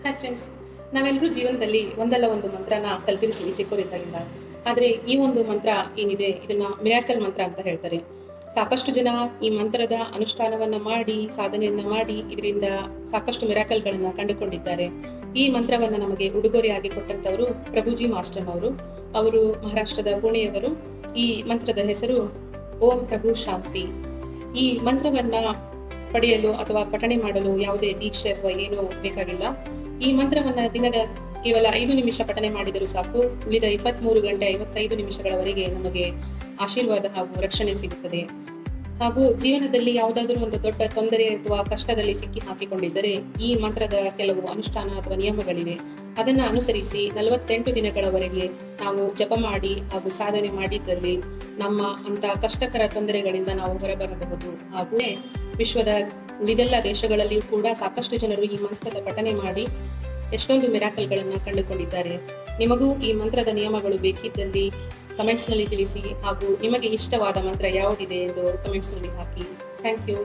Hi friends, ನಾವೆಲ್ಲರೂ ಜೀವನದಲ್ಲಿ ಒಂದಲ್ಲ ಒಂದು ಮಂತ್ರನ ಕಲ್ತಿರ್ತೀವಿ ಚಿಕ್ಕವರಿದ್ದಾಗಿಂದ. ಆದರೆ ಈ ಒಂದು ಮಂತ್ರ ಏನಿದೆ ಇದನ್ನ ಮಿರಾಕಲ್ ಮಂತ್ರ ಅಂತ ಹೇಳ್ತಾರೆ. ಸಾಕಷ್ಟು ಜನ ಈ ಮಂತ್ರದ ಅನುಷ್ಠಾನವನ್ನ ಮಾಡಿ ಸಾಧನೆಯನ್ನ ಮಾಡಿ ಇದರಿಂದ ಸಾಕಷ್ಟು ಮಿರಾಕಲ್ಗಳನ್ನ ಕಂಡುಕೊಂಡಿದ್ದಾರೆ. ಈ ಮಂತ್ರವನ್ನ ನಮಗೆ ಉಡುಗೊರೆಯಾಗಿ ಕೊಟ್ಟಂತವರು ಪ್ರಭುಜಿ ಮಾಸ್ಟರ್ ಅವರು ಮಹಾರಾಷ್ಟ್ರದ ಪುಣೆಯವರು. ಈ ಮಂತ್ರದ ಹೆಸರು ಓಂ ಪ್ರಭು ಶಾಂತಿ. ಈ ಮಂತ್ರವನ್ನ ಪಡೆಯಲು ಅಥವಾ ಪಠಣೆ ಮಾಡಲು ಯಾವುದೇ ದೀಕ್ಷೆ ಅಥವಾ ಏನೂ ಬೇಕಾಗಿಲ್ಲ. ಈ ಮಂತ್ರವನ್ನ ದಿನದ ಕೇವಲ 5 ನಿಮಿಷ ಪಠನೆ ಮಾಡಿದರೂ ಸಾಕು. ಉಳಿದ 23 ಗಂಟೆ 55 ನಿಮಿಷಗಳವರೆಗೆ ನಮಗೆ ಆಶೀರ್ವಾದ ಹಾಗೂ ರಕ್ಷಣೆ ಸಿಗುತ್ತದೆ. ಹಾಗೂ ಜೀವನದಲ್ಲಿ ಯಾವುದಾದರೂ ಒಂದು ದೊಡ್ಡ ತೊಂದರೆ ಅಥವಾ ಕಷ್ಟದಲ್ಲಿ ಸಿಕ್ಕಿ ಹಾಕಿಕೊಂಡಿದ್ದರೆ ಈ ಮಂತ್ರದ ಕೆಲವು ಅನುಷ್ಠಾನ ಅಥವಾ ನಿಯಮಗಳಿವೆ. ಅದನ್ನು ಅನುಸರಿಸಿ 48 ದಿನಗಳವರೆಗೆ ನಾವು ಜಪ ಮಾಡಿ ಹಾಗೂ ಸಾಧನೆ ಮಾಡಿದ್ದಲ್ಲಿ ನಮ್ಮ ಅಂತ ಕಷ್ಟಕರ ತೊಂದರೆಗಳಿಂದ ನಾವು ಹೊರಬರಬಹುದು. ಹಾಗೂ ವಿಶ್ವದ ಉಳಿದೆಲ್ಲ ದೇಶಗಳಲ್ಲಿಯೂ ಕೂಡ ಸಾಕಷ್ಟು ಜನರು ಈ ಮಂತ್ರದ ಪಠನೆ ಮಾಡಿ ಎಷ್ಟೊಂದು ಮಿರಾಕಲ್ಗಳನ್ನು ಕಂಡುಕೊಂಡಿದ್ದಾರೆ. ನಿಮಗೂ ಈ ಮಂತ್ರದ ನಿಯಮಗಳು ಬೇಕಿದ್ದಲ್ಲಿ ಕಮೆಂಟ್ಸ್ನಲ್ಲಿ ತಿಳಿಸಿ, ಹಾಗೂ ನಿಮಗೆ ಇಷ್ಟವಾದ ಮಂತ್ರ ಯಾವುದಿದೆ ಎಂದು ಕಮೆಂಟ್ಸ್ನಲ್ಲಿ ಹಾಕಿ. Thank you.